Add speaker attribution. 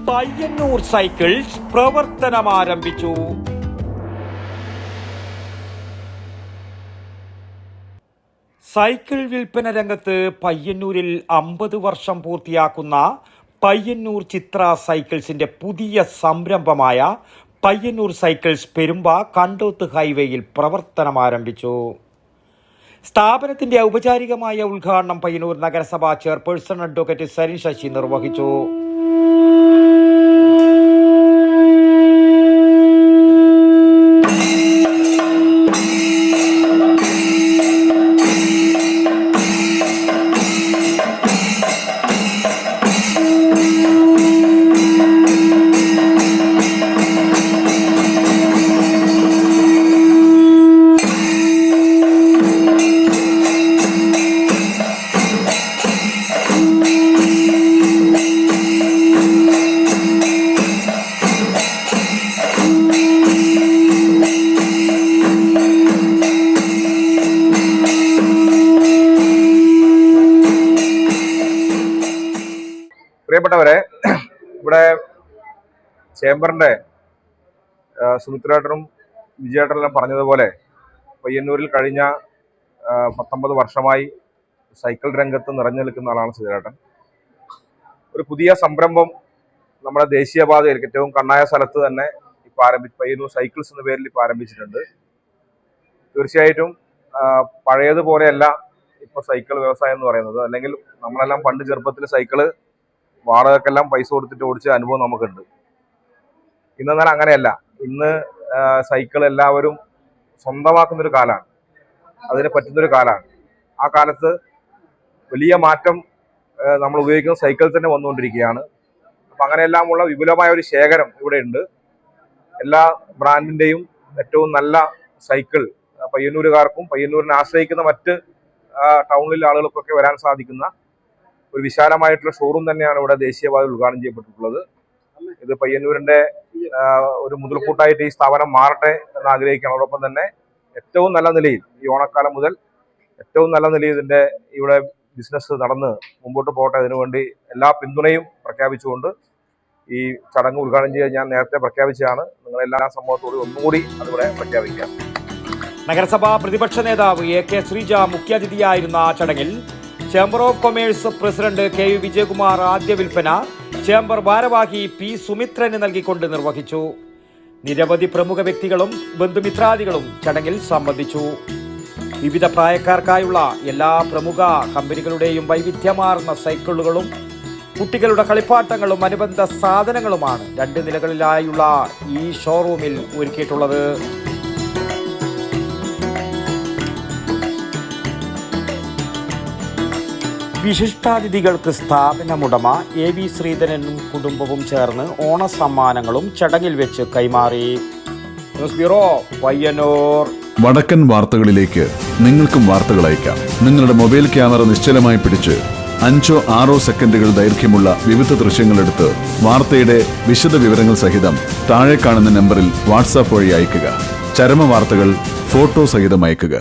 Speaker 1: Payyanur cycles പ്രവർത്തനമാരംഭിച്ചു. Cycle വിൽപ്പന രംഗത്ത് പയ്യന്നൂരിൽ 50 വർഷം പൂർത്തിയാക്കുന്ന പയ്യന്നൂർ ചിത്ര സൈക്കിൾസിന്റെ പുതിയ സംരംഭമായ പയ്യന്നൂർ സൈക്കിൾസ് പെരുമ്പ കണ്ടോത്ത് ഹൈവേയിൽ പ്രവർത്തനമാരംഭിച്ചു. സ്ഥാപനത്തിന്റെ ഔപചാരികമായ ഉദ്ഘാടനം പയ്യന്നൂർ നഗരസഭാ ചെയർപേഴ്സൺ അഡ്വക്കേറ്റ് സരിൻ ശശി നിർവഹിച്ചു.
Speaker 2: പ്രിയപ്പെട്ടവരെ, ഇവിടെ ചേംബറിന്റെ സുമിത്രേട്ടനും വിജയേട്ടനെല്ലാം പറഞ്ഞതുപോലെ പയ്യന്നൂരിൽ കഴിഞ്ഞ 19 വർഷമായി സൈക്കിൾ രംഗത്ത് നിറഞ്ഞു നിൽക്കുന്ന ആളാണ് സുധീരേട്ടൻ. ഒരു പുതിയ സംരംഭം നമ്മുടെ ദേശീയപാതയിൽ ഏറ്റവും കണ്ണായ സ്ഥലത്ത് തന്നെ ഇപ്പോൾ പയ്യന്നൂർ സൈക്കിൾസ് എന്ന പേരിൽ ഇപ്പോൾ ആരംഭിച്ചിട്ടുണ്ട്. തീർച്ചയായിട്ടും പഴയതുപോലെയല്ല ഇപ്പോൾ സൈക്കിൾ വ്യവസായം എന്ന് പറയുന്നത്. അല്ലെങ്കിൽ നമ്മളെല്ലാം പണ്ട് ചെറുപ്പത്തിൽ സൈക്കിള് വാടകക്കെല്ലാം പൈസ കൊടുത്തിട്ട് ഓടിച്ച അനുഭവം നമുക്കുണ്ട്. ഇന്നെന്നാൽ അങ്ങനെയല്ല. ഇന്ന് സൈക്കിൾ എല്ലാവരും സ്വന്തമാക്കുന്നൊരു കാലമാണ്, അതിന് പറ്റുന്നൊരു കാലമാണ്. ആ കാലത്ത് വലിയ മാറ്റം നമ്മൾ ഉപയോഗിക്കുന്ന സൈക്കിൾ തന്നെ വന്നുകൊണ്ടിരിക്കുകയാണ്. അപ്പം അങ്ങനെയെല്ലാമുള്ള വിപുലമായ ഒരു ശേഖരം ഇവിടെ ഉണ്ട്. എല്ലാ ബ്രാൻഡിൻ്റെയും ഏറ്റവും നല്ല സൈക്കിൾ പയ്യന്നൂരുകാർക്കും പയ്യന്നൂരിനെ ആശ്രയിക്കുന്ന മറ്റ് ടൗണിലെ ആളുകൾക്കൊക്കെ വരാൻ സാധിക്കുന്ന ഒരു വിശാലമായിട്ടുള്ള ഷോറൂം തന്നെയാണ് ഇവിടെ ദേശീയപാതയിൽ ഉദ്ഘാടനം ചെയ്യപ്പെട്ടിട്ടുള്ളത്. ഇത് പയ്യന്നൂരിന്റെ ഒരു മുതൽക്കൂട്ടായിട്ട് ഈ സ്ഥാപനം മാറട്ടെ എന്ന് ആഗ്രഹിക്കുകയാണ്. അതോടൊപ്പം തന്നെ ഏറ്റവും നല്ല നിലയിൽ ഈ ഓണക്കാലം മുതൽ ഏറ്റവും നല്ല നിലയിൽ ഇതിന്റെ ഇവിടെ ബിസിനസ് നടന്ന് മുമ്പോട്ട് പോകട്ടെ, അതിനുവേണ്ടി എല്ലാ പിന്തുണയും പ്രഖ്യാപിച്ചുകൊണ്ട് ഈ ചടങ്ങ് ഉദ്ഘാടനം ചെയ്യാൻ ഞാൻ നേരത്തെ പ്രഖ്യാപിച്ചതാണ്. നിങ്ങളെല്ലാ സമൂഹത്തോടും ഒന്നുകൂടി അതിവിടെ പ്രഖ്യാപിക്കാം.
Speaker 1: നഗരസഭാ പ്രതിപക്ഷ നേതാവ് AK ശ്രീജ മുഖ്യാതിഥിയായിരുന്ന ചടങ്ങിൽ chamber of commerce president KU Vijayakumar ആദ്യ വിൽപ്പന ചേംബർ ഭാരവാഹി P സുമിത്രന് നൽകിക്കൊണ്ട് നിർവഹിച്ചു. നിരവധി പ്രമുഖ വ്യക്തികളും ബന്ധുമിത്രാദികളും ചടങ്ങിൽ സംബന്ധിച്ചു. വിവിധ പ്രായക്കാർക്കായുള്ള എല്ലാ പ്രമുഖ കമ്പനികളുടെയും വൈവിധ്യമാർന്ന സൈക്കിളുകളും കുട്ടികളുടെ കളിപ്പാട്ടങ്ങളും അനുബന്ധ സാധനങ്ങളുമാണ് 2 നിലകളിലായുള്ള ഈ ഷോറൂമിൽ ഒരുക്കിയിട്ടുള്ളത്. വിശിഷ്ടാതിഥികൾക്ക് സ്ഥാപനമുടമ AV ശ്രീധരനും കുടുംബവും ചേർന്ന് ഓണസമ്മാനങ്ങളും ചടങ്ങിൽ വെച്ച് കൈമാറി. News bureau, Payyanur.
Speaker 3: വടക്കൻ വാർത്തകളിലേക്ക് നിങ്ങൾക്കും വാർത്തകൾ അയക്കാം. നിങ്ങളുടെ മൊബൈൽ ക്യാമറ നിശ്ചലമായി പിടിച്ച് 5-6 സെക്കൻഡുകൾ ദൈർഘ്യമുള്ള വിവിധ ദൃശ്യങ്ങളെടുത്ത് വാർത്തയുടെ വിശദ വിവരങ്ങൾ സഹിതം താഴെ കാണുന്ന നമ്പറിൽ വാട്സാപ്പ് വഴി അയക്കുക. ചരമ വാർത്തകൾ ഫോട്ടോ സഹിതം അയക്കുക.